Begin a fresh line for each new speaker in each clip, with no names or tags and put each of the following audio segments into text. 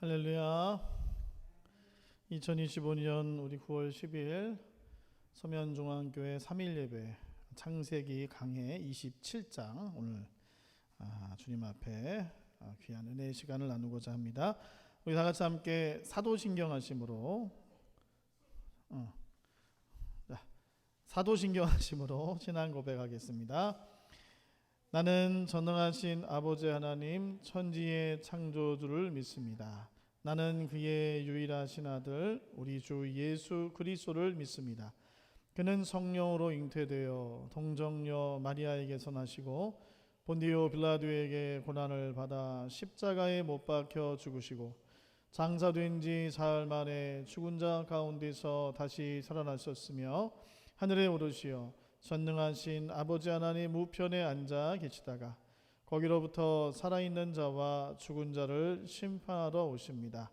할렐루야. 2025년 우리 9월 10일 서면중앙교회 3일 예배 창세기 강해 27장 오늘 주님 앞에 귀한 은혜의 시간을 나누고자 합니다. 우리 다 같이 함께 사도신경 하심으로 신앙 고백하겠습니다. 나는 전능하신 아버지 하나님 천지의 창조주를 믿습니다. 나는 그의 유일하신 아들 우리 주 예수 그리스도를 믿습니다. 그는 성령으로 잉태되어 동정녀 마리아에게서 나시고 본디오 빌라도에게 고난을 받아 십자가에 못 박혀 죽으시고 장사된 지 사흘 만에 죽은 자 가운데서 다시 살아나셨으며 하늘에 오르시어 전능하신 아버지 하나님 우편에 앉아 계시다가 거기로부터 살아있는 자와 죽은 자를 심판하러 오십니다.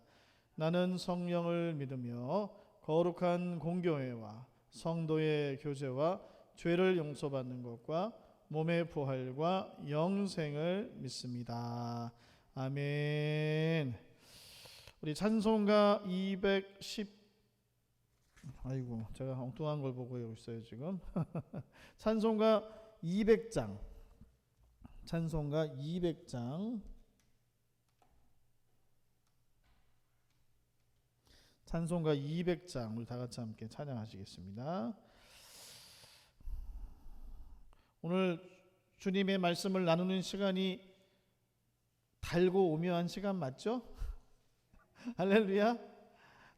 나는 성령을 믿으며 거룩한 공교회와 성도의 교제와 죄를 용서받는 것과 몸의 부활과 영생을 믿습니다. 아멘. 우리 찬송가 210 제가 엉뚱한 걸 보고 있어요 지금. 찬송가 200장 우리 다 같이 함께 찬양하시겠습니다. 오늘 주님의 말씀을 나누는 시간이 달고 오묘한 시간 맞죠? 할렐루야.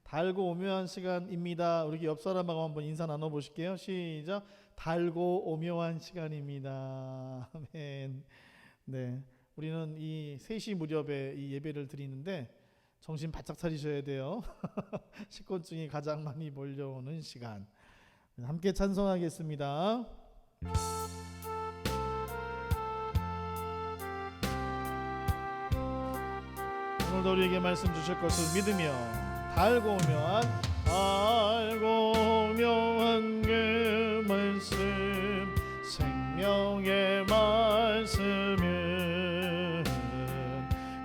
달고 오묘한 시간입니다. 우리 옆 사람하고 한번 인사 나눠보실게요. 시작. 달고 오묘한 시간입니다. 아멘. 네, 우리는 이 3시 무렵에 이 예배를 드리는데 정신 바짝 차리셔야 돼요. 식곤증이 가장 많이 몰려오는 시간. 함께 찬송하겠습니다. 오늘도 우리에게 말씀 주실 것을 믿으며 달고 오묘한 그 말씀 생명의 말씀은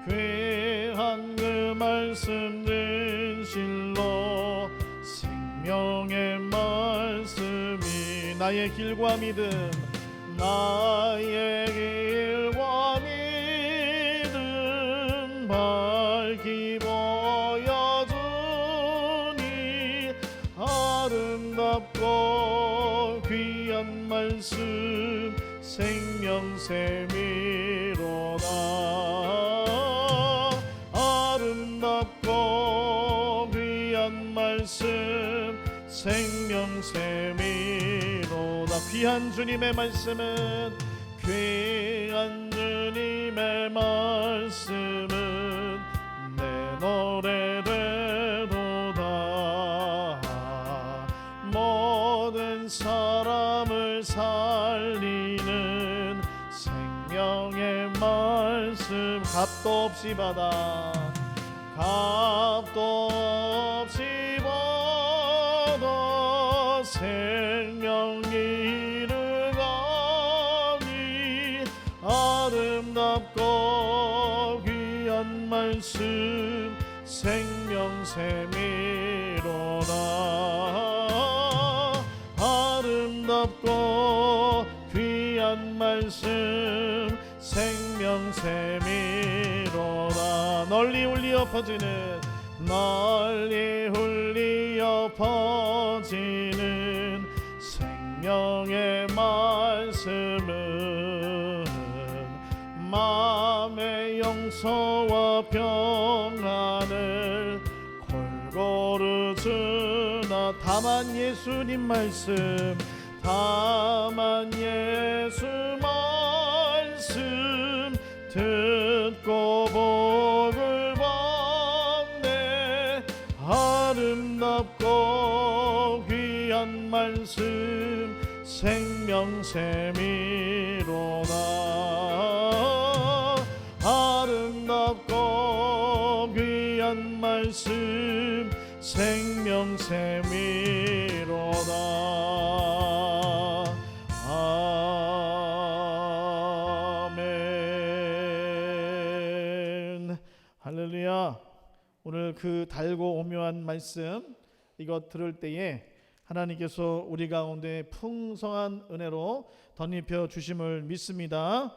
귀한 그 말씀 진실로 생명의 말씀이 나의 길과 믿음 밝히 보여주니 아름답고 귀한 말씀 생명샘이로다. 아름답고 귀한 말씀 생명샘이로다. 귀한 주님의 말씀은 내 노래대로다. 모든 사람을 살리는 생명의 말씀 값도 없이 받아 생명 이르가니 아름답고 귀한 말씀 생명샘이로다. 아름답고 귀한 말씀 생명샘이로다. 널리 울리어 퍼지는 생명의 말씀은 마음의 용서와 평안을 골고루 주나. 다만 예수님 말씀 듣고 복을 받네. 아름답고 귀한 말씀 생명샘이로다. 아름답고 귀한 말씀 생명샘이로다. 아멘. 오늘 그 달고 오묘한 말씀 이것 들을 때에 하나님께서 우리 가운데 풍성한 은혜로 덧입혀 주심을 믿습니다.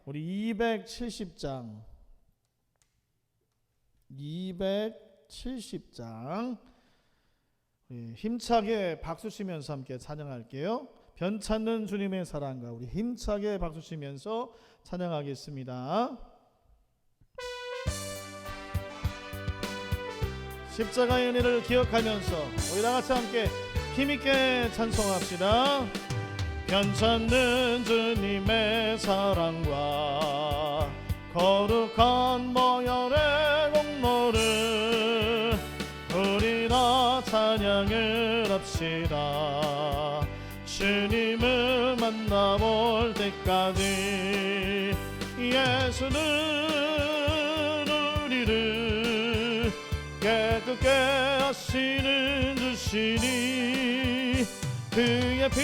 우리 270장 힘차게 박수 치면서 함께 찬양할게요. 변찮는 주님의 사랑과 우리 힘차게 박수 치면서 찬양하겠습니다. 십자가의 은혜를 기억하면서 우리 다같이 함께 힘있게 찬송합시다. 변찮는 주님의 사랑과 거룩한 보혈의 공로를 우리 다 찬양을 합시다. 주님을 만나볼 때까지 예수는 우리를 깨끗게 하시는 주시니 그의 피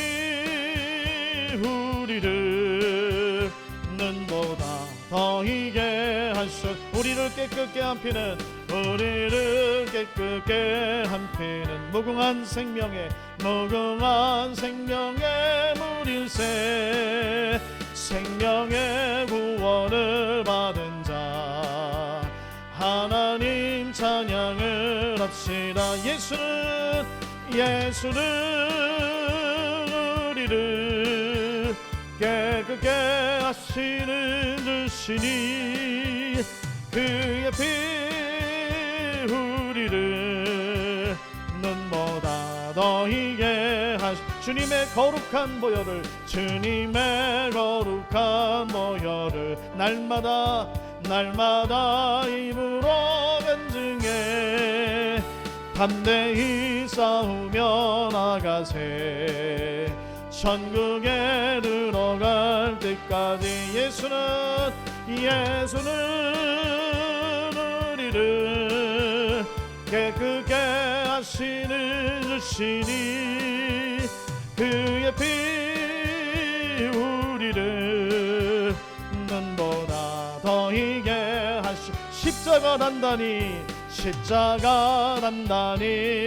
우리를 눈보다 더 희게 하셨 우리를 깨끗게 함피는 우리를 깨끗게 함피는 무궁한 생명의 물일새 생명의 구원을 받은 자 하나님 찬양을 합시다. 예수는 우리를 깨끗게 하시는 주시니 그의 피 우리를 눈보다 더 희게 하시 주님의 거룩한 보혈을 날마다 입으로 간증해 담대히 싸우며 나가세 천국에 들어갈 때까지 예수는 우리를 깨끗게 하시는 주시니 그의 피 우리를 눈보다 더 희게 하시 십자가 단단히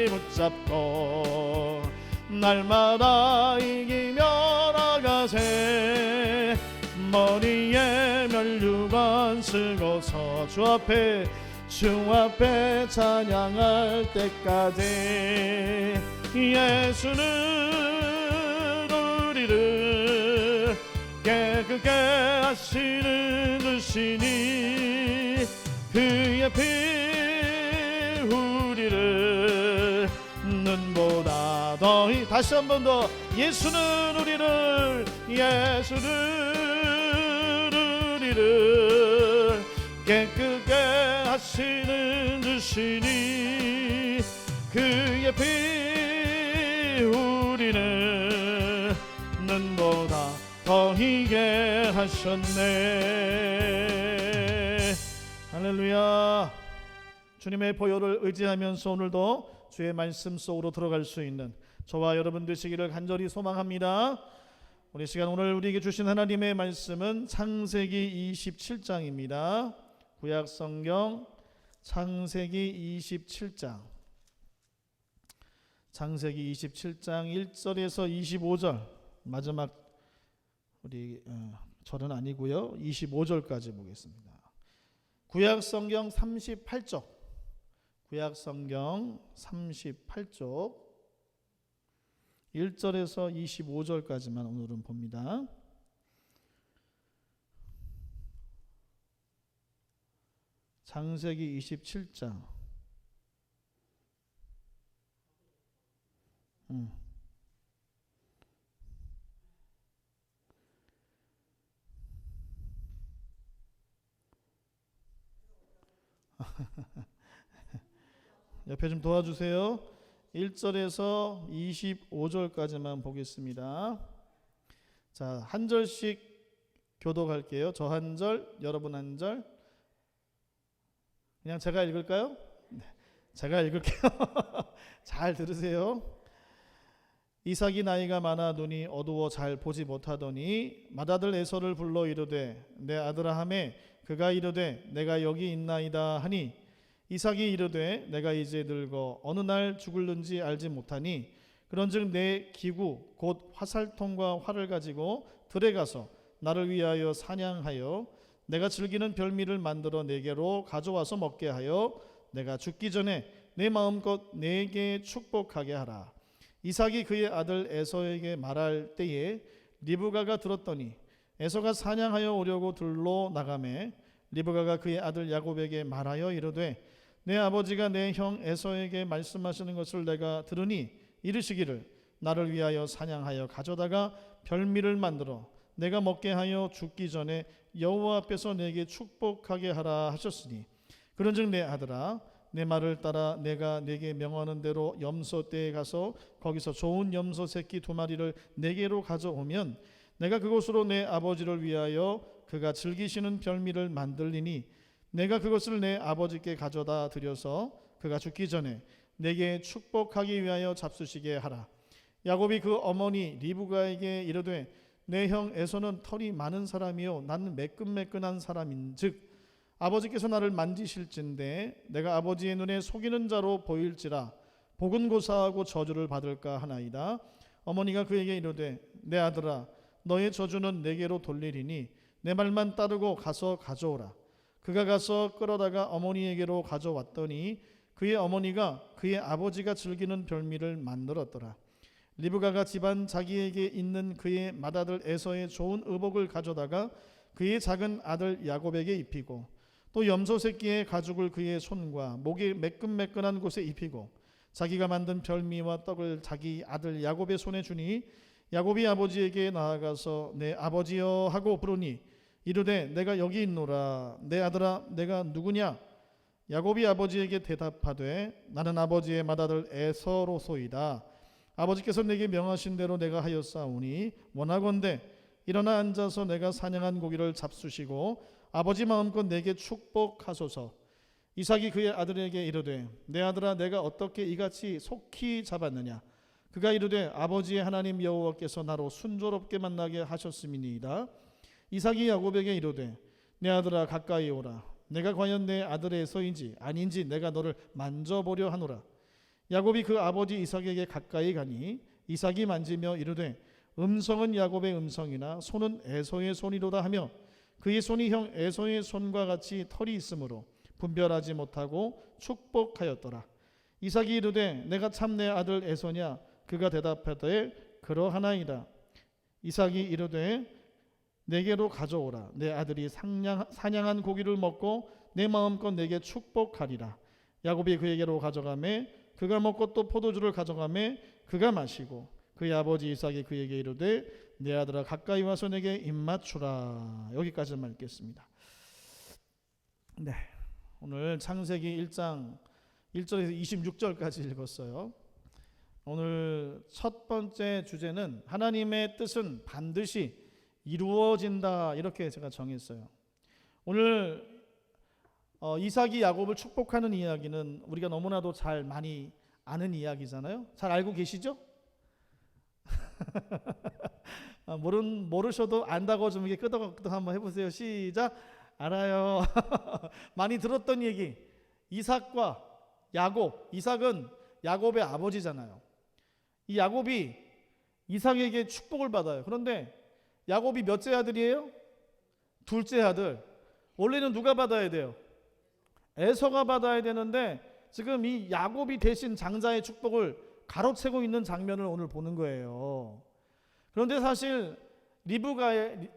붙잡고 날마다 이기며 나가세 머리에 면류관 쓰고서 주 앞에 찬양할 때까지 예수는 우리를 깨끗게 하시는 주시니 그의 피 우리를 눈보다 더 다시 한 번 더 예수는 우리를 깨끗게 하시는 주시니 그의 피 우리를 눈보다 더 희게 하셨네. 할렐루야. 주님의 보혈을 의지하면서 오늘도 주의 말씀 속으로 들어갈 수 있는 저와 여러분 되시기를 간절히 소망합니다. 우리 시간 오늘 우리에게 주신 하나님의 말씀은 창세기 27장입니다. 구약 성경 창세기 27장 1절에서 25절 마지막 우리 절은 아니고요. 25절까지 보겠습니다. 구약 성경 38쪽 1절에서 25절까지만 오늘은 봅니다. 창세기 27장 옆에 좀 도와주세요. 1절에서 25절까지만 보겠습니다. 자, 한 절씩 교독할게요. 저 한 절, 여러분 한 절. 그냥 제가 읽을까요? 네, 제가 읽을게요. 잘 들으세요. 이삭이 나이가 많아 눈이 어두워 잘 보지 못하더니 맏아들 에서를 불러 이르되 내 아들아 하매 그가 이르되 내가 여기 있나이다 하니 이삭이 이르되 내가 이제 늙어 어느 날 죽을는지 알지 못하니 그런즉 내 기구 곧 화살통과 활을 가지고 들에 가서 나를 위하여 사냥하여 내가 즐기는 별미를 만들어 내게로 가져와서 먹게 하여 내가 죽기 전에 내 마음껏 내게 축복하게 하라. 이삭이 그의 아들 에서에게 말할 때에 리브가가 들었더니 에서가 사냥하여 오려고 들로 나가매 리브가가 그의 아들 야곱에게 말하여 이르되 내 아버지가 내 형 에서에게 말씀하시는 것을 내가 들으니 이르시기를 나를 위하여 사냥하여 가져다가 별미를 만들어 내가 먹게 하여 죽기 전에 여호와 앞에서 내게 축복하게 하라 하셨으니 그런즉 내 아들아 내 말을 따라 내가 내게 명하는 대로 염소떼에 가서 거기서 좋은 염소 새끼 2마리를 내게로 가져오면 내가 그곳으로 내 아버지를 위하여 그가 즐기시는 별미를 만들리니 내가 그것을 내 아버지께 가져다 드려서 그가 죽기 전에 내게 축복하기 위하여 잡수시게 하라. 야곱이 그 어머니 리브가에게 이르되 내 형 에서는 털이 많은 사람이요 나는 매끈매끈한 사람인즉 아버지께서 나를 만지실진데 내가 아버지의 눈에 속이는 자로 보일지라 복은 고사하고 저주를 받을까 하나이다. 어머니가 그에게 이르되 내 아들아 너의 저주는 내게로 돌리리니 내 말만 따르고 가서 가져오라. 그가 가서 끌어다가 어머니에게로 가져왔더니 그의 어머니가 그의 아버지가 즐기는 별미를 만들었더라. 리브가가 집안 자기에게 있는 그의 맏아들 에서의 좋은 의복을 가져다가 그의 작은 아들 야곱에게 입히고 또 염소 새끼의 가죽을 그의 손과 목에 매끈매끈한 곳에 입히고 자기가 만든 별미와 떡을 자기 아들 야곱의 손에 주니 야곱이 아버지에게 나아가서 내 아버지여 하고 부르니 이르되 내가 여기 있노라. 내 아들아 내가 누구냐? 야곱이 아버지에게 대답하되 나는 아버지의 맏아들 에서로소이다. 아버지께서 내게 명하신 대로 내가 하였사오니 원하건대 일어나 앉아서 내가 사냥한 고기를 잡수시고 아버지 마음껏 내게 축복하소서. 이삭이 그의 아들에게 이르되 내 아들아 내가 어떻게 이같이 속히 잡았느냐? 그가 이르되 아버지의 하나님 여호와께서 나로 순조롭게 만나게 하셨음이니이다. 이삭이 야곱에게 이르되 내 아들아 가까이 오라. 내가 과연 내 아들에서인지 아닌지 내가 너를 만져보려 하노라. 야곱이 그 아버지 이삭에게 가까이 가니 이삭이 만지며 이르되 음성은 야곱의 음성이나 손은 에서의 손이로다 하며 그의 손이 형 에서의 손과 같이 털이 있으므로 분별하지 못하고 축복하였더라. 이삭이 이르되 내가 참 내 아들 에서냐? 그가 대답하되 그러하나이다. 이삭이 이르되 내게로 가져오라. 내 아들이 사냥한 고기를 먹고 내 마음껏 내게 축복하리라. 야곱이 그에게로 가져가매 그가 먹고 또 포도주를 가져가매 그가 마시고 그의 아버지 이삭이 그에게 이르되 내 아들아 가까이 와서 내게 입맞추라. 여기까지만 읽겠습니다. 네, 오늘 창세기 1장 1절에서 26절까지 읽었어요. 오늘 첫 번째 주제는 하나님의 뜻은 반드시 이루어진다, 이렇게 제가 정했어요. 오늘 이삭이 야곱을 축복하는 이야기는 우리가 너무나도 잘 많이 아는 이야기잖아요. 잘 알고 계시죠? 모르셔도 안다고 좀 이렇게 끄덕끄덕 한번 해보세요. 시작. 알아요. 많이 들었던 얘기. 이삭과 야곱. 이삭은 야곱의 아버지잖아요. 이 야곱이 이삭에게 축복을 받아요. 그런데 야곱이 몇째 아들이에요? 둘째 아들. 원래는 누가 받아야 돼요? 에서가 받아야 되는데 지금 이 야곱이 대신 장자의 축복을 가로채고 있는 장면을 오늘 보는 거예요. 그런데 사실 리브가의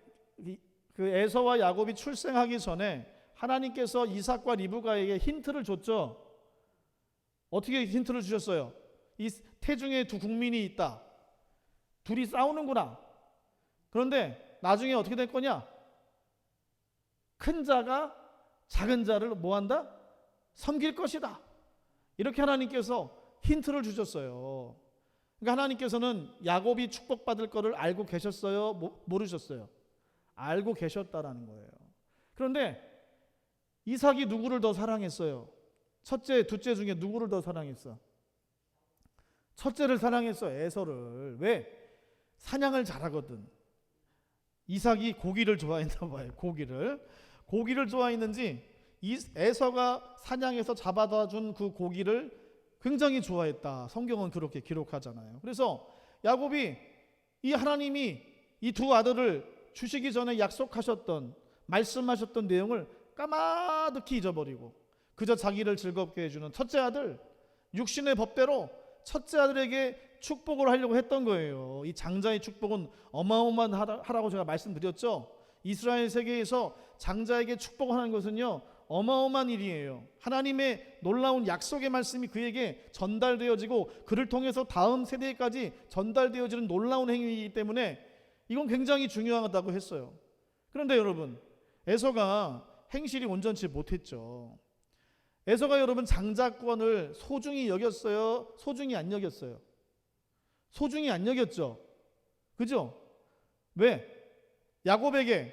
그 에서와 야곱이 출생하기 전에 하나님께서 이삭과 리브가에게 힌트를 줬죠. 어떻게 힌트를 주셨어요? 이 태중에 두 국민이 있다. 둘이 싸우는구나. 그런데 나중에 어떻게 될 거냐? 큰 자가 작은 자를 뭐한다? 섬길 것이다. 이렇게 하나님께서 힌트를 주셨어요. 그러니까 하나님께서는 야곱이 축복받을 거를 알고 계셨어요? 모르셨어요? 알고 계셨다라는 거예요. 그런데 이삭이 누구를 더 사랑했어요? 첫째, 둘째 중에 누구를 더 사랑했어? 첫째를 사랑했어, 에서를. 왜? 사냥을 잘하거든. 이삭이 고기를 좋아했나 봐요. 고기를 좋아했는지 에서가 사냥해서 잡아다 준 그 고기를 굉장히 좋아했다. 성경은 그렇게 기록하잖아요. 그래서 야곱이 이 하나님이 이 두 아들을 주시기 전에 약속하셨던, 말씀하셨던 내용을 까마득히 잊어버리고 그저 자기를 즐겁게 해주는 첫째 아들, 육신의 법대로 첫째 아들에게 축복을 하려고 했던 거예요. 이 장자의 축복은 어마어마하다고 제가 말씀드렸죠. 이스라엘 세계에서 장자에게 축복하는 것은요, 어마어마한 일이에요. 하나님의 놀라운 약속의 말씀이 그에게 전달되어지고 그를 통해서 다음 세대까지 전달되어지는 놀라운 행위이기 때문에 이건 굉장히 중요하다고 했어요. 그런데 여러분, 에서가 행실이 온전치 못했죠. 에서가 여러분 장자권을 소중히 여겼어요? 소중히 안 여겼어요? 소중히 안 여겼죠. 그죠? 왜? 야곱에게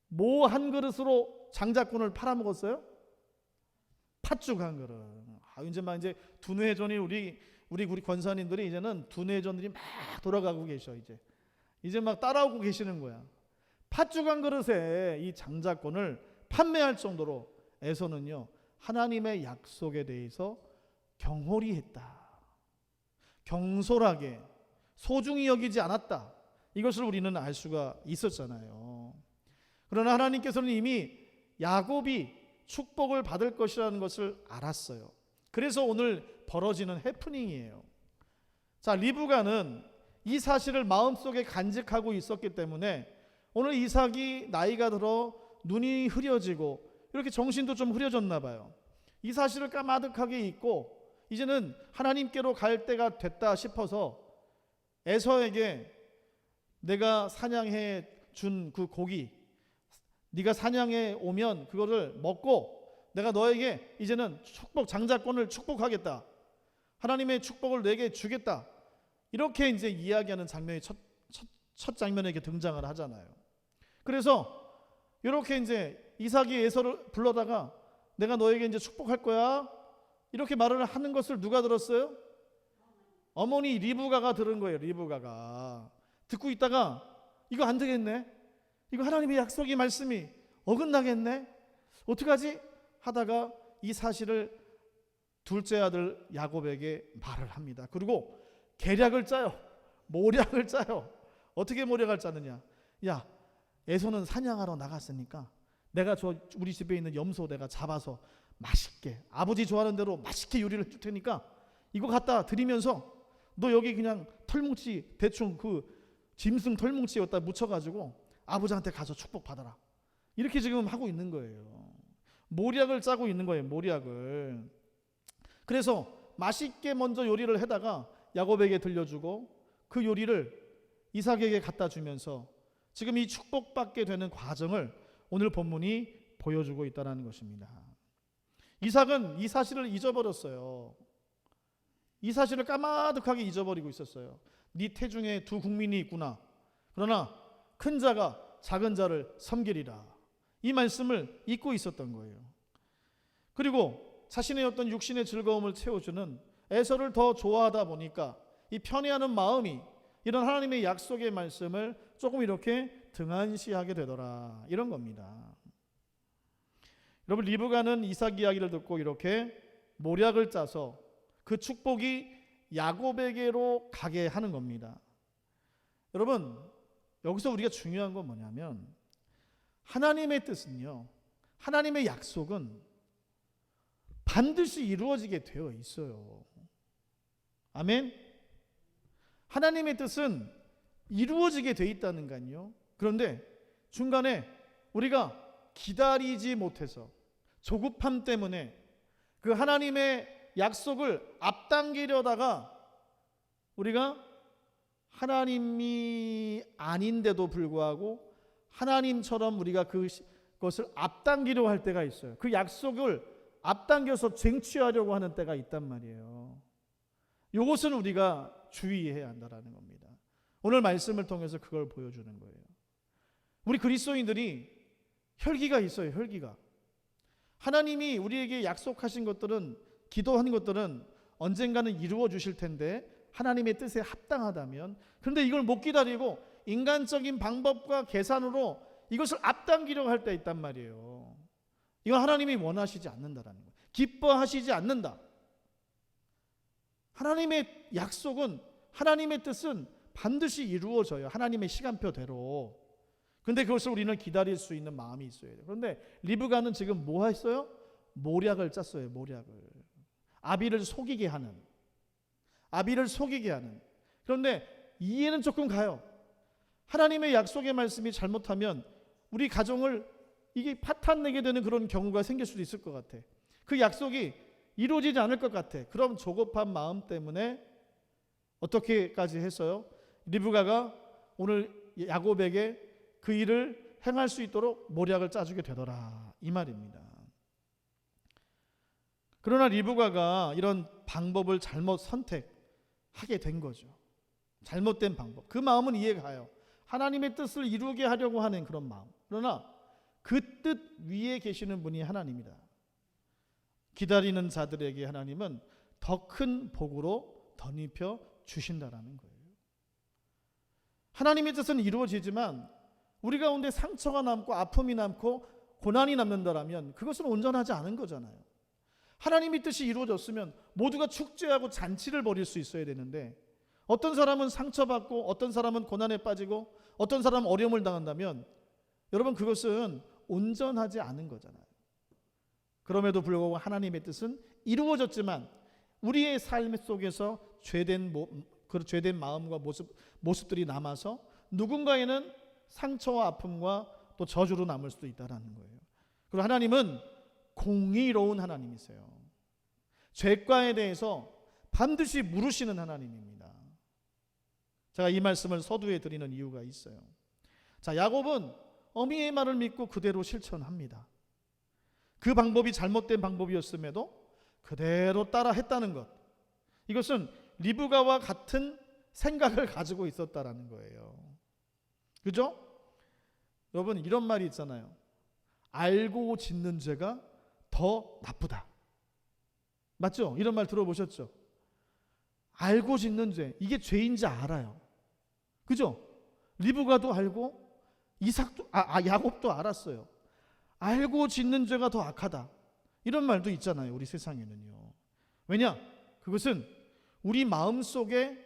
뭐 한 그릇으로 장자권을 팔아먹었어요? 팥죽 한 그릇. 이제 두뇌전이 우리 권사님들이 이제는 두뇌전들이 막 돌아가고 계셔. 이제 막 따라오고 계시는 거야. 팥죽 한 그릇에 이 장자권을 판매할 정도로 에서는요, 하나님의 약속에 대해서 경홀히 했다. 경솔하게 소중히 여기지 않았다. 이것을 우리는 알 수가 있었잖아요. 그러나 하나님께서는 이미 야곱이 축복을 받을 것이라는 것을 알았어요. 그래서 오늘 벌어지는 해프닝이에요. 자, 리브가는 이 사실을 마음속에 간직하고 있었기 때문에 오늘 이삭이 나이가 들어 눈이 흐려지고 이렇게 정신도 좀 흐려졌나 봐요. 이 사실을 까마득하게 잊고 이제는 하나님께로 갈 때가 됐다 싶어서 에서에게 내가 사냥해 준 그 고기, 네가 사냥해 오면 그거를 먹고 내가 너에게 이제는 축복, 장자권을 축복하겠다. 하나님의 축복을 내게 주겠다. 이렇게 이제 이야기하는 장면이 첫 장면에 이렇게 등장을 하잖아요. 그래서 이렇게 이제 이삭이 에서를 불러다가 내가 너에게 이제 축복할 거야. 이렇게 말을 하는 것을 누가 들었어요? 어머니 리브가가 들은 거예요. 리브가가 듣고 있다가 이거 안 되겠네. 이거 하나님의 약속이 말씀이 어긋나겠네. 어떡하지? 하다가 이 사실을 둘째 아들 야곱에게 말을 합니다. 그리고 계략을 짜요. 모략을 짜요. 어떻게 모략을 짜느냐? 야, 에서는 사냥하러 나갔으니까 내가 우리 집에 있는 염소 내가 잡아서 맛있게 아버지 좋아하는 대로 맛있게 요리를 해줄 테니까 이거 갖다 드리면서 너 여기 그냥 털뭉치 대충 그 짐승 털뭉치 여기다 묻혀가지고 아버지한테 가서 축복 받아라. 이렇게 지금 하고 있는 거예요. 모략을 짜고 있는 거예요. 모략을. 그래서 맛있게 먼저 요리를 해다가 야곱에게 들려주고 그 요리를 이삭에게 갖다 주면서 지금 이 축복받게 되는 과정을 오늘 본문이 보여주고 있다는 것입니다. 이삭은 이 사실을 잊어버렸어요. 이 사실을 까마득하게 잊어버리고 있었어요. 네 태중에 두 국민이 있구나. 그러나 큰 자가 작은 자를 섬기리라. 이 말씀을 잊고 있었던 거예요. 그리고 자신의 어떤 육신의 즐거움을 채워주는 에서를 더 좋아하다 보니까 이 편애하는 마음이 이런 하나님의 약속의 말씀을 조금 이렇게 등한시하게 되더라. 이런 겁니다. 여러분, 리브가는 이삭 이야기를 듣고 이렇게 모략을 짜서 그 축복이 야곱에게로 가게 하는 겁니다. 여러분, 여기서 우리가 중요한 건 뭐냐면 하나님의 뜻은요, 하나님의 약속은 반드시 이루어지게 되어 있어요. 아멘. 하나님의 뜻은 이루어지게 되어 있다는 거요. 그런데 중간에 우리가 기다리지 못해서 조급함 때문에 그 하나님의 약속을 앞당기려다가 우리가 하나님이 아닌데도 불구하고 하나님처럼 우리가 그것을 앞당기려고 할 때가 있어요. 그 약속을 앞당겨서 쟁취하려고 하는 때가 있단 말이에요. 이것은 우리가 주의해야 한다는 겁니다. 오늘 말씀을 통해서 그걸 보여주는 거예요. 우리 그리스도인들이 혈기가 있어요. 혈기가. 하나님이 우리에게 약속하신 것들은, 기도한 것들은 언젠가는 이루어 주실 텐데 하나님의 뜻에 합당하다면, 그런데 이걸 못 기다리고 인간적인 방법과 계산으로 이것을 앞당기려고 할 때 있단 말이에요. 이건 하나님이 원하시지 않는다라는 거예요. 기뻐하시지 않는다. 하나님의 약속은, 하나님의 뜻은 반드시 이루어져요. 하나님의 시간표대로. 근데 그것을 우리는 기다릴 수 있는 마음이 있어야 돼요. 그런데 리브가는 지금 뭐 했어요? 모략을 짰어요. 모략을. 아비를 속이게 하는. 아비를 속이게 하는. 그런데 이해는 조금 가요. 하나님의 약속의 말씀이 잘못하면 우리 가정을 이게 파탄내게 되는 그런 경우가 생길 수도 있을 것 같아. 그 약속이 이루어지지 않을 것 같아. 그럼 조급한 마음 때문에 어떻게까지 했어요? 리브가가 오늘 야곱에게 그 일을 행할 수 있도록 모략을 짜주게 되더라, 이 말입니다. 그러나 리브가가 이런 방법을 잘못 선택하게 된 거죠. 잘못된 방법. 그 마음은 이해가요. 하나님의 뜻을 이루게 하려고 하는 그런 마음. 그러나 그 뜻 위에 계시는 분이 하나님이다. 기다리는 자들에게 하나님은 더 큰 복으로 덧입혀 주신다라는 거예요. 하나님의 뜻은 이루어지지만 우리 가운데 상처가 남고 아픔이 남고 고난이 남는다라면 그것은 온전하지 않은 거잖아요. 하나님의 뜻이 이루어졌으면 모두가 축제하고 잔치를 벌일 수 있어야 되는데 어떤 사람은 상처받고 어떤 사람은 고난에 빠지고 어떤 사람은 어려움을 당한다면 여러분 그것은 온전하지 않은 거잖아요. 그럼에도 불구하고 하나님의 뜻은 이루어졌지만 우리의 삶 속에서 죄된 마음과 모습들이 남아서 누군가에는 상처와 아픔과 또 저주로 남을 수도 있다는 거예요. 그리고 하나님은 공의로운 하나님이세요. 죄과에 대해서 반드시 물으시는 하나님입니다. 제가 이 말씀을 서두에 드리는 이유가 있어요. 자, 야곱은 어미의 말을 믿고 그대로 실천합니다. 그 방법이 잘못된 방법이었음에도 그대로 따라 했다는 것. 이것은 리브가와 같은 생각을 가지고 있었다라는 거예요. 그죠? 여러분 이런 말이 있잖아요. 알고 짓는 죄가 더 나쁘다. 맞죠? 이런 말 들어보셨죠? 알고 짓는 죄, 이게 죄인지 알아요. 그죠? 리브가도 알고 야곱도 알았어요. 알고 짓는 죄가 더 악하다. 이런 말도 있잖아요. 우리 세상에는요. 왜냐? 그것은 우리 마음속에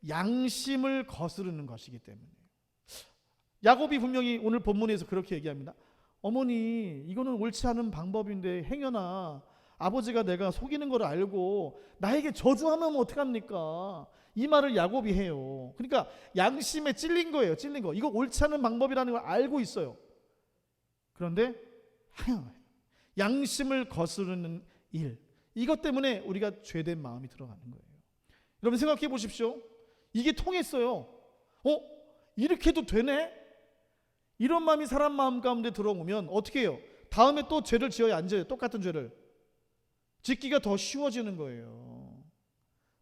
양심을 거스르는 것이기 때문에. 야곱이 분명히 오늘 본문에서 그렇게 얘기합니다. 어머니, 이거는 옳지 않은 방법인데 행여나 아버지가 내가 속이는 걸 알고 나에게 저주하면 어떡합니까? 이 말을 야곱이 해요. 그러니까 양심에 찔린 거예요. 찔린 거. 이거 옳지 않은 방법이라는 걸 알고 있어요. 그런데 양심을 거스르는 일, 이것 때문에 우리가 죄된 마음이 들어가는 거예요. 여러분 생각해 보십시오. 이게 통했어요. 이렇게도 되네? 이런 마음이 사람 마음 가운데 들어오면 어떻게 해요? 다음에 또 죄를 지어야 안 져요. 똑같은 죄를 짓기가 더 쉬워지는 거예요.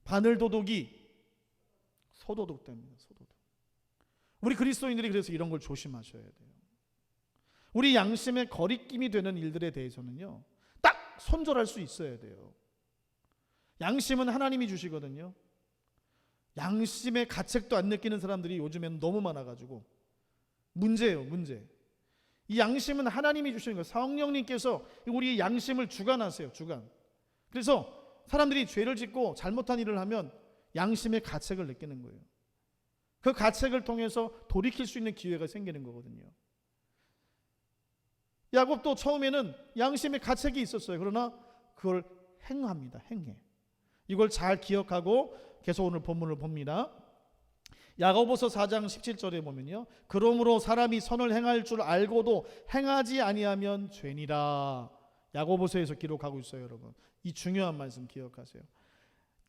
바늘도둑이 소도둑됩니다. 소도둑. 우리 그리스도인들이 그래서 이런 걸 조심하셔야 돼요. 우리 양심의 거리낌이 되는 일들에 대해서는요, 딱 손절할 수 있어야 돼요. 양심은 하나님이 주시거든요. 양심의 가책도 안 느끼는 사람들이 요즘에는 너무 많아가지고 문제예요. 문제. 이 양심은 하나님이 주시는 거예요. 성령님께서 우리 양심을 주관하세요. 주관. 그래서 사람들이 죄를 짓고 잘못한 일을 하면 양심의 가책을 느끼는 거예요. 그 가책을 통해서 돌이킬 수 있는 기회가 생기는 거거든요. 야곱도 처음에는 양심의 가책이 있었어요. 그러나 그걸 행합니다. 행해. 이걸 잘 기억하고 계속 오늘 본문을 봅니다. 야고보서 4장 17절에 보면요, 그러므로 사람이 선을 행할 줄 알고도 행하지 아니하면 죄니라. 야고보서에서 기록하고 있어요. 여러분 이 중요한 말씀 기억하세요.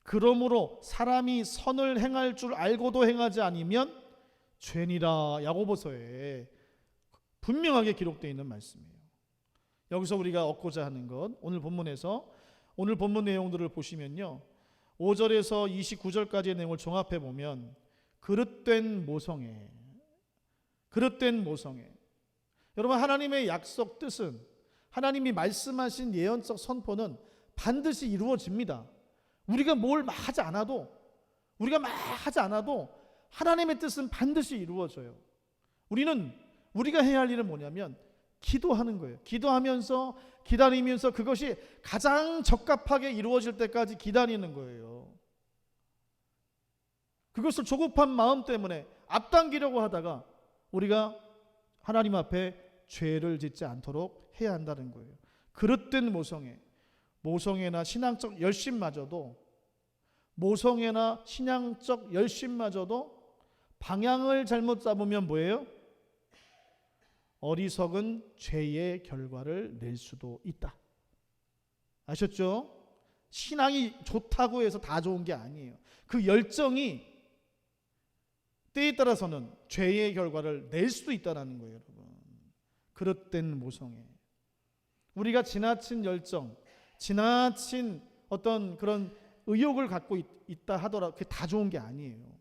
그러므로 사람이 선을 행할 줄 알고도 행하지 않으면 죄니라. 야고보서에 분명하게 기록되어 있는 말씀이에요. 여기서 우리가 얻고자 하는 것, 오늘 본문에서 오늘 본문 내용들을 보시면요, 5절에서 29절까지의 내용을 종합해 보면 그릇된 모성애. 여러분 하나님의 약속 뜻은, 하나님이 말씀하신 예언적 선포는 반드시 이루어집니다. 우리가 뭘 하지 않아도 하나님의 뜻은 반드시 이루어져요. 우리가 해야 할 일은 뭐냐면 기도하는 거예요. 기도하면서 기다리면서 그것이 가장 적합하게 이루어질 때까지 기다리는 거예요. 그것을 조급한 마음 때문에 앞당기려고 하다가 우리가 하나님 앞에 죄를 짓지 않도록 해야 한다는 거예요. 그릇된 모성애나 신앙적 열심마저도 방향을 잘못 잡으면 뭐예요? 어리석은 죄의 결과를 낼 수도 있다. 아셨죠? 신앙이 좋다고 해서 다 좋은 게 아니에요. 그 열정이 때에 따라서는 죄의 결과를 낼 수도 있다는 거예요, 여러분. 그릇된 모성애. 우리가 지나친 열정, 지나친 어떤 그런 의욕을 갖고 있다 하더라도 그게 다 좋은 게 아니에요.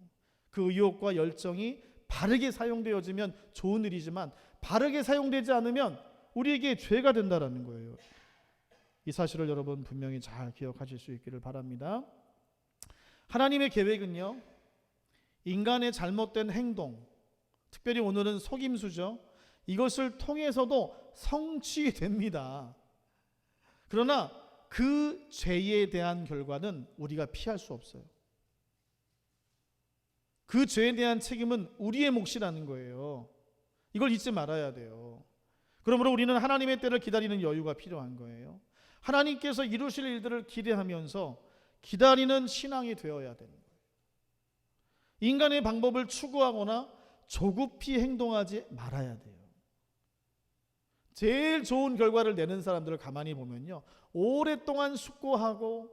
그 의욕과 열정이 바르게 사용되어지면 좋은 일이지만 바르게 사용되지 않으면 우리에게 죄가 된다는 거예요. 이 사실을 여러분 분명히 잘 기억하실 수 있기를 바랍니다. 하나님의 계획은요, 인간의 잘못된 행동, 특별히 오늘은 속임수죠. 이것을 통해서도 성취됩니다. 그러나 그 죄에 대한 결과는 우리가 피할 수 없어요. 그 죄에 대한 책임은 우리의 몫이라는 거예요. 이걸 잊지 말아야 돼요. 그러므로 우리는 하나님의 때를 기다리는 여유가 필요한 거예요. 하나님께서 이루실 일들을 기대하면서 기다리는 신앙이 되어야 되는 거예요. 인간의 방법을 추구하거나 조급히 행동하지 말아야 돼요. 제일 좋은 결과를 내는 사람들을 가만히 보면요, 오랫동안 숙고하고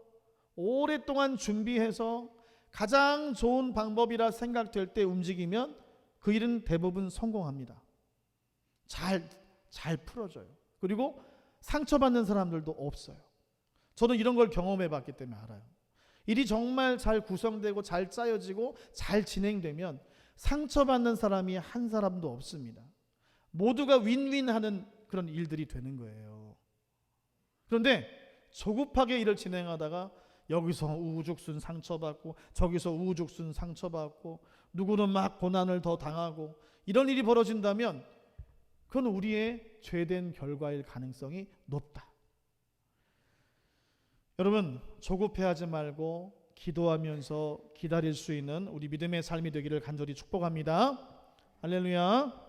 오랫동안 준비해서 가장 좋은 방법이라 생각될 때 움직이면 그 일은 대부분 성공합니다. 잘 풀어져요. 그리고 상처받는 사람들도 없어요. 저는 이런 걸 경험해 봤기 때문에 알아요. 일이 정말 잘 구성되고 잘 짜여지고 잘 진행되면 상처받는 사람이 한 사람도 없습니다. 모두가 윈윈하는 그런 일들이 되는 거예요. 그런데 조급하게 일을 진행하다가 여기서 우후죽순 상처받고 저기서 우후죽순 상처받고 누구는 막 고난을 더 당하고 이런 일이 벌어진다면 그건 우리의 죄된 결과일 가능성이 높다. 여러분, 조급해하지 말고 기도하면서 기다릴 수 있는 우리 믿음의 삶이 되기를 간절히 축복합니다. 할렐루야.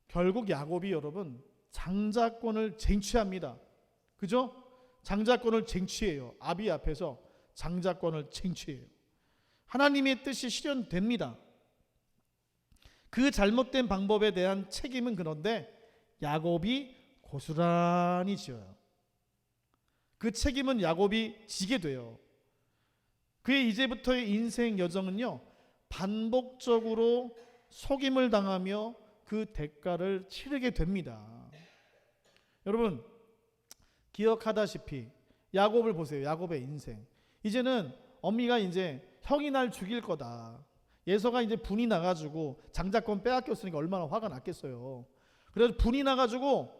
결국 야곱이 여러분 장자권을 쟁취합니다. 그죠? 장자권을 쟁취해요. 아비 앞에서 장자권을 쟁취해요. 하나님의 뜻이 실현됩니다. 그 잘못된 방법에 대한 책임은 그런데 야곱이 고스란히 지어요. 그 책임은 야곱이 지게 돼요. 그의 이제부터의 인생 여정은요, 반복적으로 속임을 당하며 그 대가를 치르게 됩니다. 여러분, 기억하다시피 야곱을 보세요. 야곱의 인생. 이제는 어미가 이제 형이 날 죽일 거다. 예서가 이제 분이 나가지고 장자권 빼앗겼으니까 얼마나 화가 났겠어요. 그래서 분이 나가지고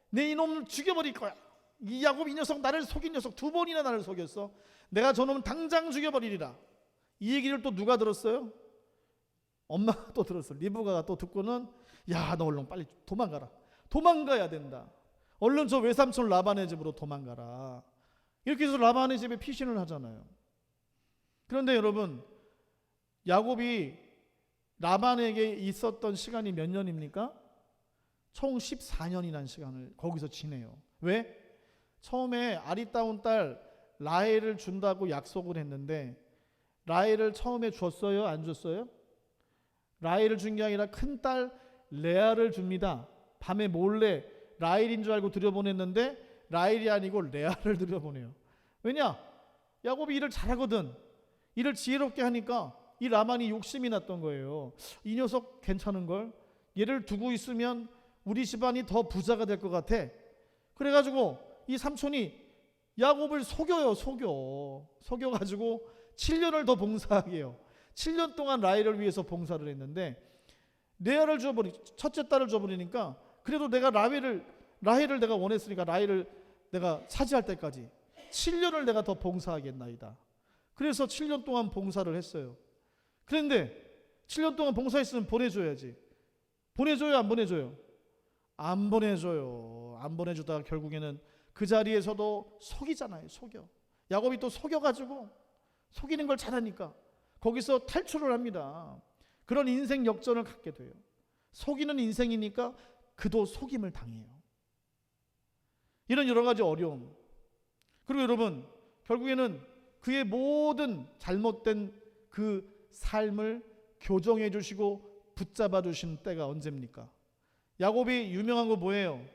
내 이놈을 죽여버릴 거야. 이 야곱 이 녀석, 나를 속인 녀석, 2번이나 나를 속였어. 내가 저놈은 당장 죽여버리리라. 이 얘기를 또 누가 들었어요? 엄마가 또 들었어요. 리브가가 또 듣고는 야, 너 얼른 빨리 도망가라. 도망가야 된다. 얼른 저 외삼촌 라반의 집으로 도망가라. 이렇게 해서 라반의 집에 피신을 하잖아요. 그런데 여러분, 야곱이 라반에게 있었던 시간이 몇 년입니까? 총 14년이라는 시간을 거기서 지내요. 왜? 처음에 아리따운 딸 라헬을 준다고 약속을 했는데 라헬을 처음에 줬어요? 안 줬어요? 라헬을 준 게 아니라 큰딸 레아를 줍니다. 밤에 몰래 라헬인 줄 알고 들여보냈는데 라헬이 아니고 레아를 들여보내요. 왜냐? 야곱이 일을 잘하거든. 일을 지혜롭게 하니까 이 라반이 욕심이 났던 거예요. 이 녀석 괜찮은걸? 얘를 두고 있으면 우리 집안이 더 부자가 될 것 같아. 그래가지고 이 삼촌이 야곱을 속여요. 속여가지고 7년을 더 봉사하게 해요. 7년 동안 라헬을 위해서 봉사를 했는데 레아를 첫째 딸을 줘버리니까 그래도 내가 라헬을 내가 원했으니까 라헬을 내가 차지할 때까지 7년을 내가 더 봉사하겠나이다. 그래서 7년 동안 봉사를 했어요. 그런데 7년 동안 봉사했으면 보내줘야지. 보내줘요, 안 보내줘요? 안 보내줘요. 안 보내주다가 결국에는 그 자리에서도 속이잖아요. 속여. 야곱이 또 속여가지고 속이는 걸 잘하니까 거기서 탈출을 합니다. 그런 인생 역전을 갖게 돼요. 속이는 인생이니까 그도 속임을 당해요. 이런 여러 가지 어려움. 그리고 여러분, 결국에는 그의 모든 잘못된 그 삶을 교정해 주시고 붙잡아 주신 때가 언제입니까? 야곱이 유명한 거 뭐예요?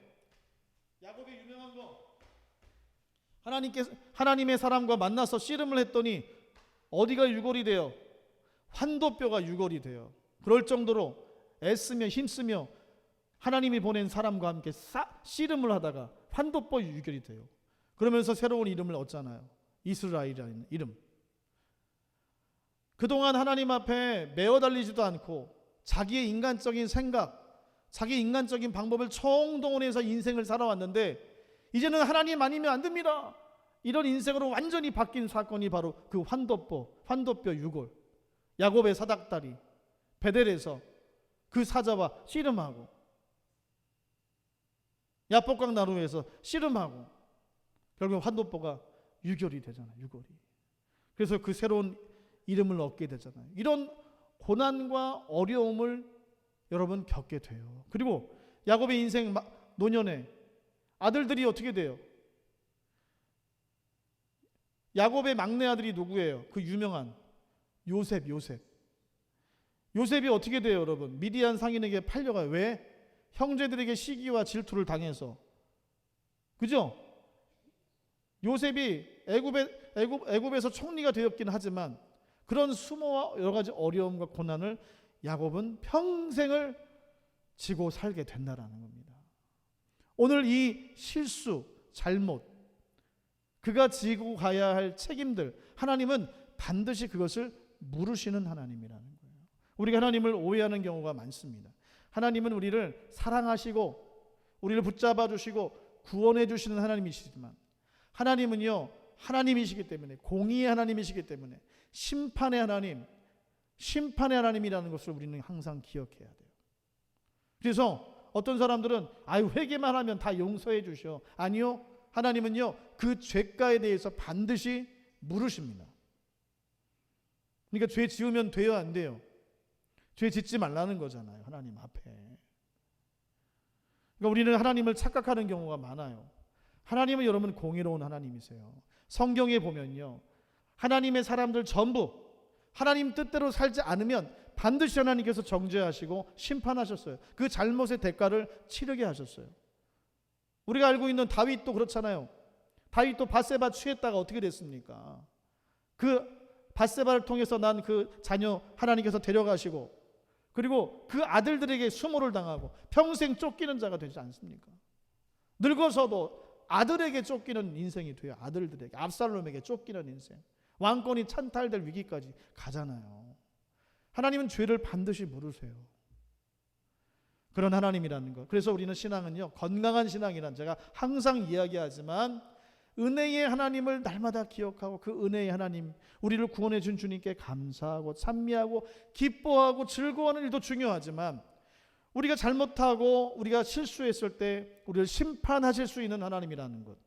야곱이 유명한 거, 하나님의 사람과 만나서 씨름을 했더니 어디가 유골이 돼요? 환도뼈가 유골이 돼요. 그럴 정도로 애쓰며 힘쓰며 하나님이 보낸 사람과 함께 씨름을 하다가 환도뼈 유골이 돼요. 그러면서 새로운 이름을 얻잖아요. 이스라엘이라는 이름. 그동안 하나님 앞에 매어 달리지도 않고 자기의 인간적인 생각, 자기 인간적인 방법을 총동원해서 인생을 살아왔는데 이제는 하나님 아니면 안 됩니다. 이런 인생으로 완전히 바뀐 사건이 바로 그 환도뼈 유골, 야곱의 사닥다리 베델에서 그 사자와 씨름하고 야복강 나루에서 씨름하고 결국 환도뼈가 유골이 되잖아요. 유골이. 그래서 그 새로운 이름을 얻게 되잖아요. 이런 고난과 어려움을 여러분 겪게 돼요. 그리고 야곱의 인생 노년에 아들들이 어떻게 돼요? 야곱의 막내 아들이 누구예요? 그 유명한 요셉. 요셉이 어떻게 돼요, 여러분? 미디안 상인에게 팔려가요. 왜? 형제들에게 시기와 질투를 당해서. 그죠? 요셉이 애굽에서 총리가 되었긴 하지만 그런 수모와 여러 가지 어려움과 고난을 야곱은 평생을 지고 살게 된다라는 겁니다. 오늘 이 실수, 잘못, 그가 지고 가야 할 책임들, 하나님은 반드시 그것을 물으시는 하나님이라는 거예요. 우리가 하나님을 오해하는 경우가 많습니다. 하나님은 우리를 사랑하시고 우리를 붙잡아 주시고 구원해 주시는 하나님이시지만 하나님은요, 하나님이시기 때문에, 공의의 하나님이시기 때문에 심판의 하나님이라는 것을 우리는 항상 기억해야 돼요. 그래서 어떤 사람들은 회개만 하면 다 용서해 주셔. 아니요, 하나님은요 그 죄가에 대해서 반드시 물으십니다. 그러니까 죄 지으면 돼요, 안 돼요? 죄 짓지 말라는 거잖아요, 하나님 앞에. 그러니까 우리는 하나님을 착각하는 경우가 많아요. 하나님은 여러분 공의로운 하나님이세요. 성경에 보면요, 하나님의 사람들 전부 하나님 뜻대로 살지 않으면 반드시 하나님께서 정죄하시고 심판하셨어요. 그 잘못의 대가를 치르게 하셨어요. 우리가 알고 있는 다윗도 그렇잖아요. 다윗도 밧세바 취했다가 어떻게 됐습니까? 그 밧세바를 통해서 난 그 자녀 하나님께서 데려가시고 그리고 그 아들들에게 수모를 당하고 평생 쫓기는 자가 되지 않습니까? 늙어서도 아들에게 쫓기는 인생이 돼요. 아들들에게, 압살롬에게 쫓기는 인생, 왕권이 찬탈될 위기까지 가잖아요. 하나님은 죄를 반드시 물으세요. 그런 하나님이라는 것. 그래서 우리는 신앙은요, 건강한 신앙이란 제가 항상 이야기하지만 은혜의 하나님을 날마다 기억하고 그 은혜의 하나님, 우리를 구원해 준 주님께 감사하고 찬미하고 기뻐하고 즐거워하는 일도 중요하지만 우리가 잘못하고 우리가 실수했을 때 우리를 심판하실 수 있는 하나님이라는 것,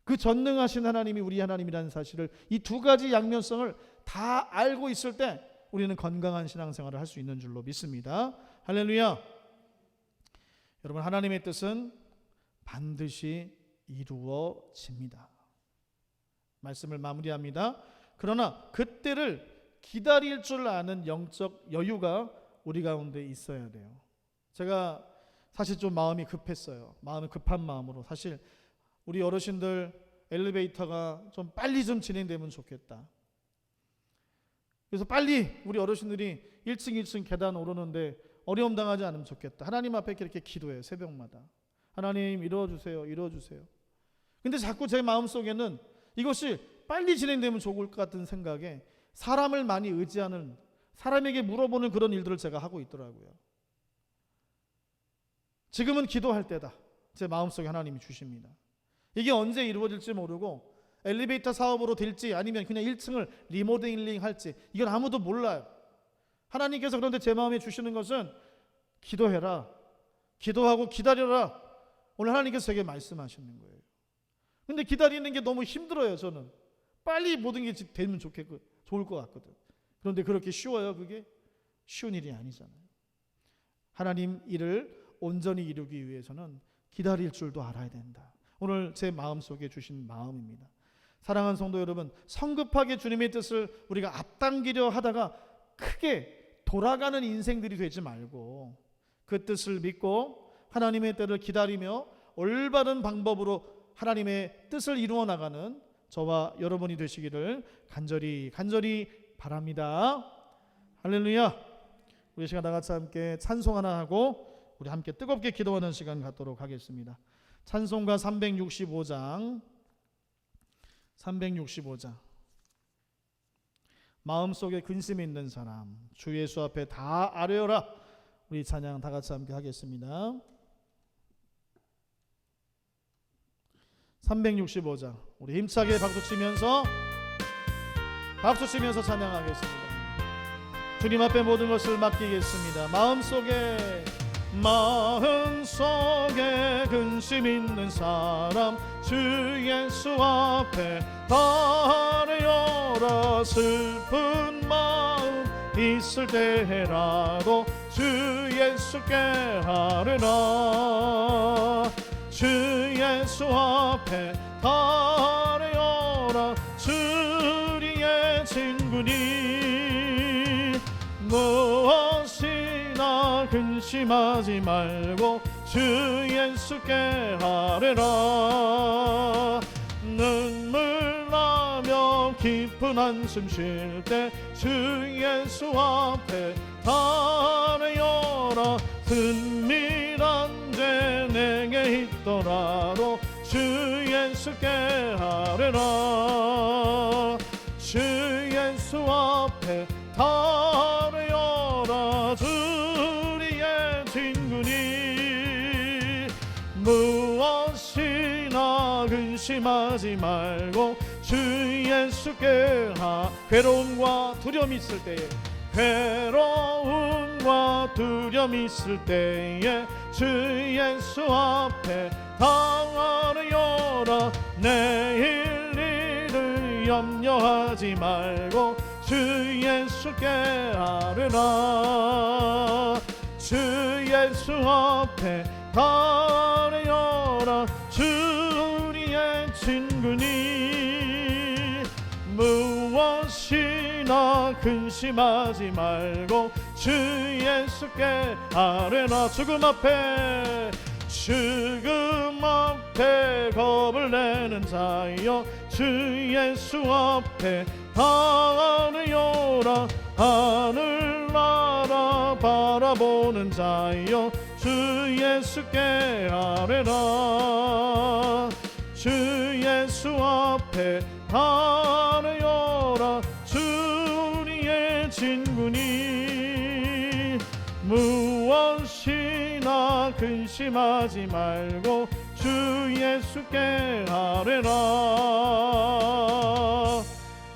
그 전능하신 하나님이 우리 하나님이라는 사실을, 이 두 가지 양면성을 다 알고 있을 때 우리는 건강한 신앙생활을 할 수 있는 줄로 믿습니다. 할렐루야. 여러분, 하나님의 뜻은 반드시 이루어집니다. 말씀을 마무리합니다. 그러나 그때를 기다릴 줄 아는 영적 여유가 우리 가운데 있어야 돼요. 제가 사실 좀 마음이 급했어요. 마음이 급한 마음으로, 사실 우리 어르신들 엘리베이터가 좀 빨리 좀 진행되면 좋겠다. 그래서 빨리 우리 어르신들이 1층 계단 오르는데 어려움 당하지 않으면 좋겠다. 하나님 앞에 이렇게 기도해요, 새벽마다. 하나님 이루어주세요. 근데 자꾸 제 마음속에는 이것이 빨리 진행되면 좋을 것 같은 생각에 사람을 많이 의지하는, 사람에게 물어보는 그런 일들을 제가 하고 있더라고요. 지금은 기도할 때다. 제 마음속에 하나님이 주십니다. 이게 언제 이루어질지 모르고 엘리베이터 사업으로 될지 아니면 그냥 1층을 리모델링 할지 이건 아무도 몰라요. 하나님께서 그런데 제 마음에 주시는 것은 기도해라. 기도하고 기다려라. 오늘 하나님께서 제게 말씀하시는 거예요. 근데 기다리는 게 너무 힘들어요. 저는 빨리 모든 게 되면 좋을 것 같거든. 그런데 그렇게 쉬워요? 그게 쉬운 일이 아니잖아요. 하나님 일을 온전히 이루기 위해서는 기다릴 줄도 알아야 된다. 오늘 제 마음속에 주신 마음입니다. 사랑하는 성도 여러분, 성급하게 주님의 뜻을 우리가 앞당기려 하다가 크게 돌아가는 인생들이 되지 말고 그 뜻을 믿고 하나님의 때를 기다리며 올바른 방법으로 하나님의 뜻을 이루어 나가는 저와 여러분이 되시기를 간절히 바랍니다. 할렐루야. 우리 시간 다 같이 함께 찬송 하나 하고 우리 함께 뜨겁게 기도하는 시간 갖도록 하겠습니다. 찬송가 365장 마음속에 근심이 있는 사람 주 예수 앞에 다 아뢰어라. 우리 찬양 다 같이 함께 하겠습니다. 365장 우리 힘차게 박수치면서 찬양하겠습니다. 주님 앞에 모든 것을 맡기겠습니다. 마음속에 근심 있는 사람 주 예수 앞에 아뢰어라. 슬픈 마음 있을 때라도 주 예수께 아뢰라. 주 예수 앞에 아뢰어라. 주리의 친구니 무엇이나 근심하지 말고 주 예수께 아뢰라. 눈물 나며 깊은 한숨 쉴 때 주 예수 앞에 아뢰어라. 은밀한 죄 내게 있더라도 주 예수께 아뢰라. 주 예수 앞에 아뢰어라. 주리의 친구니 무엇이나 근심하지 말고 주 예수께 괴로움과 두려움이 있을 때에 주 예수 앞에 아뢰어라. 내일 일을 염려하지 말고 주 예수께 아뢰라. 주 예수 앞에 아뢰어라. 주리의 친구니 무엇이나 근심하지 말고 주 예수께 아뢰라. 죽음 앞에 겁을 내는 자여 주 예수 앞에 아뢰어라. 하늘나라 바라보는 자여 주 예수께 아뢰라. 주 예수 앞에 아뢰어라. 주리의 친구니 무엇이나 근심하지 말고 주 예수께 아뢰라.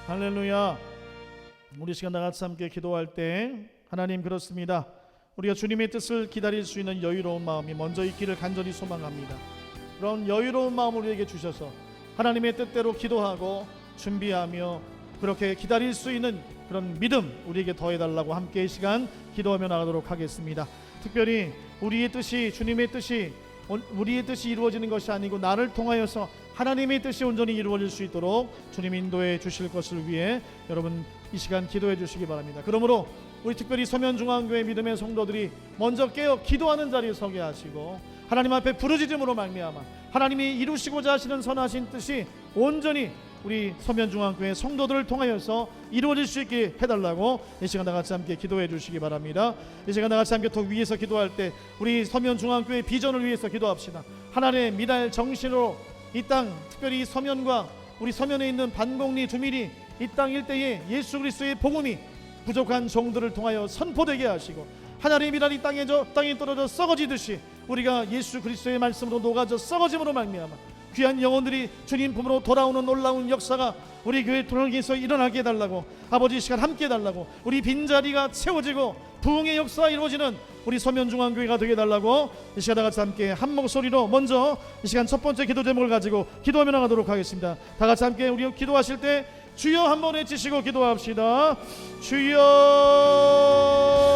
할렐루야. 우리 시간 다 같이 함께 기도할 때 하나님 그렇습니다. 우리가 주님의 뜻을 기다릴 수 있는 여유로운 마음이 먼저 있기를 간절히 소망합니다. 그런 여유로운 마음을 우리에게 주셔서 하나님의 뜻대로 기도하고 준비하며 그렇게 기다릴 수 있는 그런 믿음 우리에게 더해달라고 함께 이 시간 기도하며 나가도록 하겠습니다. 특별히 우리의 뜻이 주님의 뜻이 우리의 뜻이 이루어지는 것이 아니고 나를 통하여서 하나님의 뜻이 온전히 이루어질 수 있도록 주님 인도해 주실 것을 위해 여러분 이 시간 기도해 주시기 바랍니다. 그러므로 우리 특별히 서면중앙교회 믿음의 성도들이 먼저 깨어 기도하는 자리에 서게 하시고 하나님 앞에 부르짖음으로 말미암아 하나님이 이루시고자 하시는 선하신 뜻이 온전히 우리 서면중앙교회 성도들을 통하여서 이루어질 수 있게 해달라고 이 시간 다 같이 함께 기도해 주시기 바랍니다. 이 시간 다 같이 함께 더 위에서 기도할 때 우리 서면중앙교회 비전을 위해서 기도합시다. 하나님의 미달 정신으로 이 땅 특별히 서면과 우리 서면에 있는 반곡리 주민이 이 땅 일대에 예수 그리스도의 복음이 부족한 종들을 통하여 선포되게 하시고 하나님의 미랄이 땅에 떨어져 썩어지듯이 우리가 예수 그리스도의 말씀으로 녹아져 썩어짐으로 말미암아 귀한 영혼들이 주님 품으로 돌아오는 놀라운 역사가 우리 교회 통해서 일어나게 해달라고 아버지 시간 함께 해달라고 우리 빈자리가 채워지고 부흥의 역사가 이루어지는 우리 서면중앙교회가 되게 달라고 이 시간 다 같이 함께 한 목소리로 먼저 이 시간 첫 번째 기도 제목을 가지고 기도하며 나가도록 하겠습니다. 다 같이 함께 우리 기도하실 때 주여 한번 외치시고 기도합시다.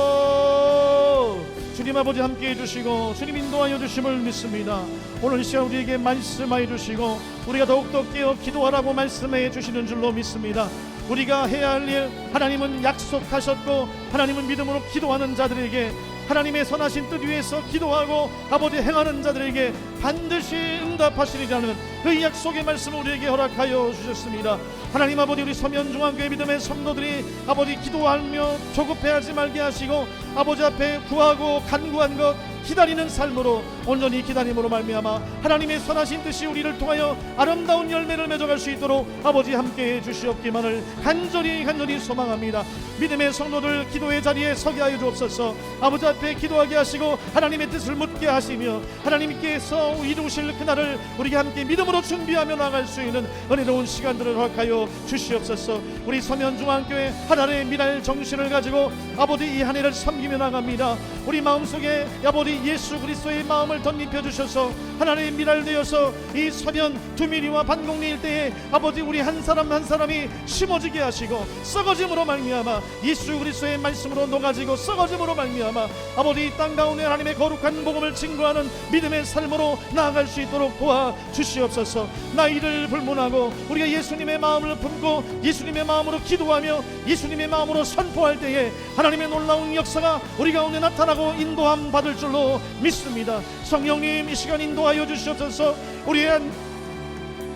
주여. 주님 아버지 함께해 주시고 주님 인도하여 주심을 믿습니다. 오늘 이 시간 우리에게 말씀하여 주시고 우리가 더욱더 깨어 기도하라고 말씀해 주시는 줄로 믿습니다. 우리가 해야 할 일 하나님은 약속하셨고 하나님은 믿음으로 기도하는 자들에게 하나님의 선하신 뜻 위에서 기도하고 아버지 행하는 자들에게 반드시 응답하시리라는 그 약속의 말씀을 우리에게 허락하여 주셨습니다. 하나님 아버지 우리 서면중앙교회 믿음의 성도들이 아버지 기도하며 조급해하지 말게 하시고 아버지 앞에 구하고 간구한 것 기다리는 삶으로 온전히 기다림으로 말미암아 하나님의 선하신 뜻이 우리를 통하여 아름다운 열매를 맺어갈 수 있도록 아버지 함께해 주시옵기만을 간절히 소망합니다. 믿음의 성도들 기도의 자리에 서게 하여 주옵소서. 아버지 앞에 기도하게 하시고 하나님의 뜻을 묻게 하시며 하나님께서 이루실 그날을 우리가 함께 믿음으로 준비하며 나갈 수 있는 은혜로운 시간들을 허락하여 주시옵소서. 우리 서면중앙교회 하나님의 미랄 정신을 가지고 아버지 이 한 해를 섬기며 나갑니다. 우리 마음속에 아버지 예수 그리스도의 마음을 덧입혀 주셔서 하나님의 미랄 되어서 이 서면 두미리와 반곡리 일대에 아버지 우리 한 사람 한 사람이 심어지게 하시고 썩어짐으로 말미암아 예수 그리스도의 말씀으로 녹아지고 썩어짐으로 말미암아 아버지 이 땅 가운데 하나님의 거룩한 복음을 증거하는 믿음의 삶으로 나아갈 수 있도록 도와주시옵소서. 나이를 불문하고 우리가 예수님의 마음을 품고 예수님의 마음으로 기도하며 예수님의 마음으로 선포할 때에 하나님의 놀라운 역사가 우리 가운데 나타나고 인도함 받을 줄로 믿습니다. 성령님 이 시간 인도하여 주시옵소서. 우리의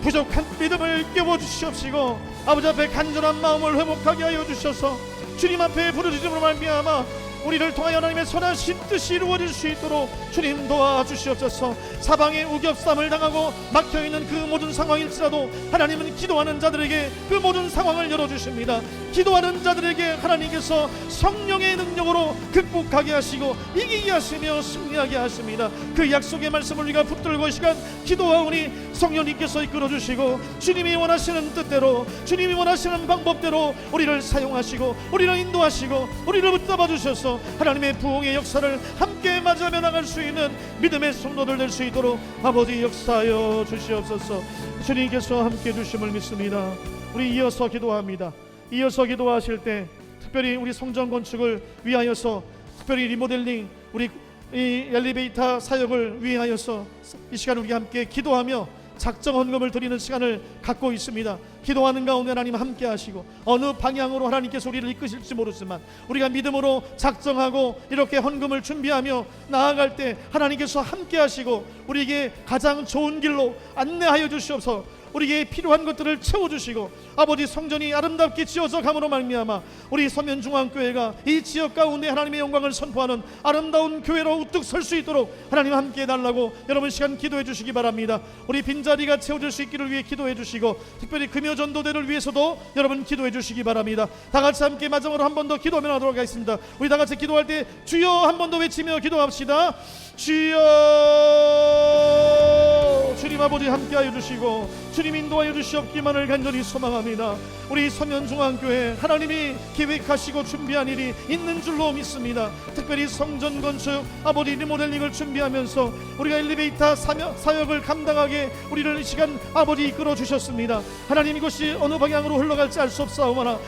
부족한 믿음을 깨워주시옵시고 아버지 앞에 간절한 마음을 회복하게 하여 주셔서 주님 앞에 부르짖음으로 말미암아 우리를 통하여 하나님의 선하신 뜻이 이루어질 수 있도록 주님 도와주시옵소서. 사방에 우겹쌈을 당하고 막혀있는 그 모든 상황일지라도 하나님은 기도하는 자들에게 그 모든 상황을 열어주십니다. 기도하는 자들에게 하나님께서 성령의 능력으로 극복하게 하시고 이기게 하시며 승리하게 하십니다. 그 약속의 말씀을 우리가 붙들고 이 시간 기도하오니 성령님께서 이끌어주시고 주님이 원하시는 뜻대로 주님이 원하시는 방법대로 우리를 사용하시고 우리를 인도하시고 우리를 붙잡아 주셔서 하나님의 부흥의 역사를 함께 맞으며 나갈 수 있는 믿음의 성도들 될 수 있도록 아버지 역사하여 주시옵소서. 주님께서 함께 주심을 믿습니다. 우리 이어서 기도합니다. 이어서 기도하실 때 특별히 우리 성전 건축을 위하여서 특별히 리모델링 우리 이 엘리베이터 사역을 위하여서 이 시간 우리 함께 기도하며 작정 헌금을 드리는 시간을 갖고 있습니다. 기도하는 가운데 하나님 함께 하시고 어느 방향으로 하나님께서 우리를 이끄실지 모르지만 우리가 믿음으로 작정하고 이렇게 헌금을 준비하며 나아갈 때 하나님께서 함께 하시고 우리에게 가장 좋은 길로 안내하여 주시옵소서. 우리에게 필요한 것들을 채워주시고 아버지 성전이 아름답게 지어져 감으로 말미암아 우리 서면중앙교회가 이 지역 가운데 하나님의 영광을 선포하는 아름다운 교회로 우뚝 설 수 있도록 하나님 함께 해달라고 여러분 시간 기도해 주시기 바랍니다. 우리 빈자리가 채워질 수 있기를 위해 기도해 주시고 특별히 금요전도대를 위해서도 여러분 기도해 주시기 바랍니다. 다같이 함께 마지막으로 한 번 더 기도하며 하도록 하겠습니다. 우리 다같이 기도할 때 주여 한 번 더 외치며 기도합시다. 주여. 주님 아버지 함께하여 주시고 주님 인도하여 주시옵기만을 간절히 소망합니다. 우리 서면중앙교회 하나님이 계획하시고 준비한 일이 있는 줄로 믿습니다. 특별히 성전 건축 아버지 리모델링을 준비하면서 우리가 엘리베이터 사역을 감당하게 우리를 이 시간 아버지 이끌어 주셨습니다. 하나님 이것이 어느 방향으로 흘러갈지 알 수 없사오나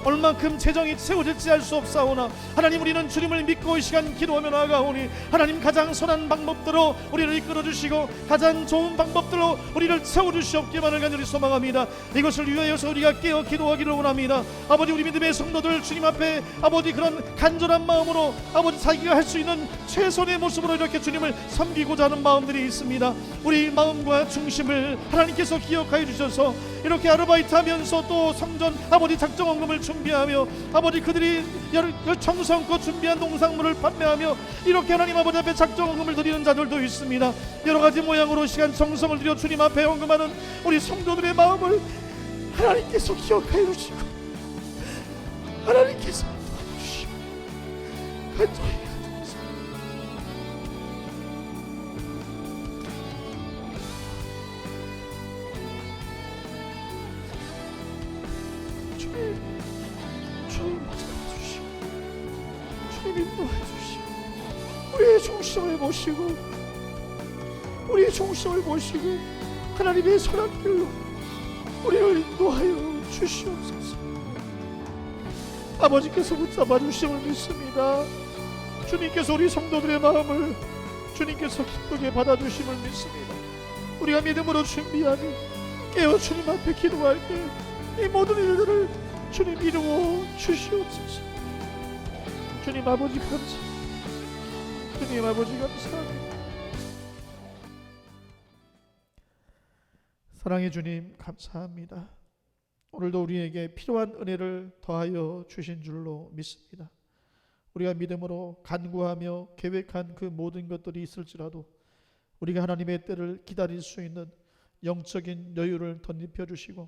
얼만큼 재정이 채워질지 알 수 없사오나 하나님 우리는 주님을 믿고 이 시간 기도하며 나아가오니 하나님 가장 선한 방법대로 우리를 이끌어 주시고 가장 좋은 방법들로 우리를 채워주시옵기만을 간절히 소망합니다. 이것을 위하여서 우리가 깨어 기도하기를 원합니다. 아버지 우리 믿음의 성도들 주님 앞에 아버지 그런 간절한 마음으로 아버지 자기가 할 수 있는 최선의 모습으로 이렇게 주님을 섬기고자 하는 마음들이 있습니다. 우리 마음과 중심을 하나님께서 기억하여 주셔서 이렇게 아르바이트하면서 또 성전 아버지 작정헌금을 준비하며 아버지 그들이 정성껏 준비한 농산물을 판매하며 이렇게 하나님 아버지 앞에 작정헌금을 드리는 자들도 있습니다. 여러가지 모양으로 시간 정성을 들여 주님 앞에 헌금하는 우리 성도들의 마음을 하나님께서 기억하여 주시고 하나님께서 도와주시고 간절히 주님 인도해 주시고 우리의 중심을 보시고 우리의 중심을 보시고 하나님의 선한 길로 우리를 인도하여 주시옵소서. 아버지께서 붙잡아 주심을 믿습니다. 주님께서 우리 성도들의 마음을 주님께서 기쁘게 받아주심을 믿습니다. 우리가 믿음으로 준비하며 깨어 주님 앞에 기도할 때 이 모든 일들을 주님 이루어 주시옵소서. 주님 아버지 감사합니다. 주님 아버지 감사합니다. 사랑의 주님 감사합니다. 오늘도 우리에게 필요한 은혜를 더하여 주신 줄로 믿습니다. 우리가 믿음으로 간구하며 계획한 그 모든 것들이 있을지라도 우리가 하나님의 때를 기다릴 수 있는 영적인 여유를 덧입혀 주시고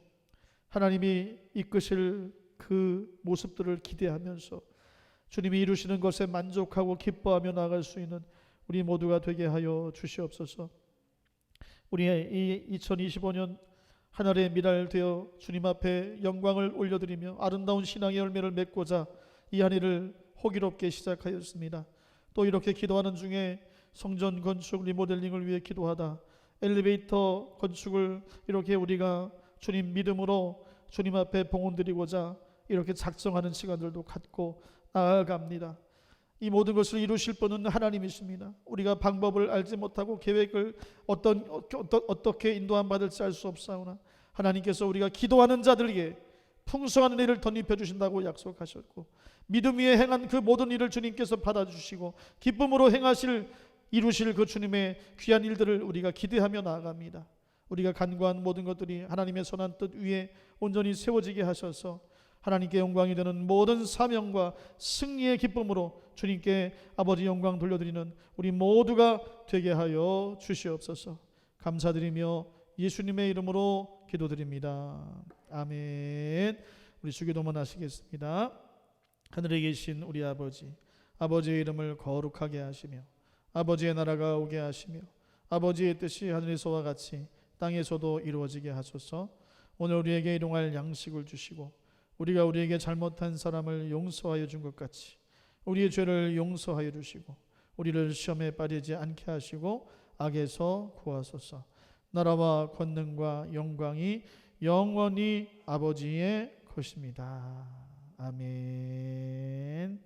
하나님이 이끄실 그 모습들을 기대하면서 주님이 이루시는 것에 만족하고 기뻐하며 나아갈 수 있는 우리 모두가 되게 하여 주시옵소서. 우리의 이 2025년 한 해의 미랄 되어 주님 앞에 영광을 올려드리며 아름다운 신앙의 열매를 맺고자 이 한 해를 호기롭게 시작하였습니다. 또 이렇게 기도하는 중에 성전 건축 리모델링을 위해 기도하다 엘리베이터 건축을 이렇게 우리가 주님 믿음으로 주님 앞에 봉헌드리고자 이렇게 작정하는 시간들도 갖고 나아갑니다. 이 모든 것을 이루실 분은 하나님이십니다. 우리가 방법을 알지 못하고 계획을 어떻게 인도함 받을지 알 수 없사오나 하나님께서 우리가 기도하는 자들에게 풍성한 은혜를 덧입혀 주신다고 약속하셨고 믿음 위에 행한 그 모든 일을 주님께서 받아주시고 기쁨으로 이루실 그 주님의 귀한 일들을 우리가 기대하며 나아갑니다. 우리가 간구한 모든 것들이 하나님의 선한 뜻 위에 온전히 세워지게 하셔서 하나님께 영광이 되는 모든 사명과 승리의 기쁨으로 주님께 아버지 영광 돌려드리는 우리 모두가 되게 하여 주시옵소서. 감사드리며 예수님의 이름으로 기도드립니다. 아멘. 우리 주기도문 하시겠습니다. 하늘에 계신 우리 아버지, 아버지의 이름을 거룩하게 하시며 아버지의 나라가 오게 하시며 아버지의 뜻이 하늘에서와 같이 땅에서도 이루어지게 하소서. 오늘 우리에게 일용할 양식을 주시고 우리가 우리에게 잘못한 사람을 용서하여 준 것 같이 우리의 죄를 용서하여 주시고 우리를 시험에 빠지지 않게 하시고 악에서 구하소서. 나라와 권능과 영광이 영원히 아버지의 것입니다. 아멘.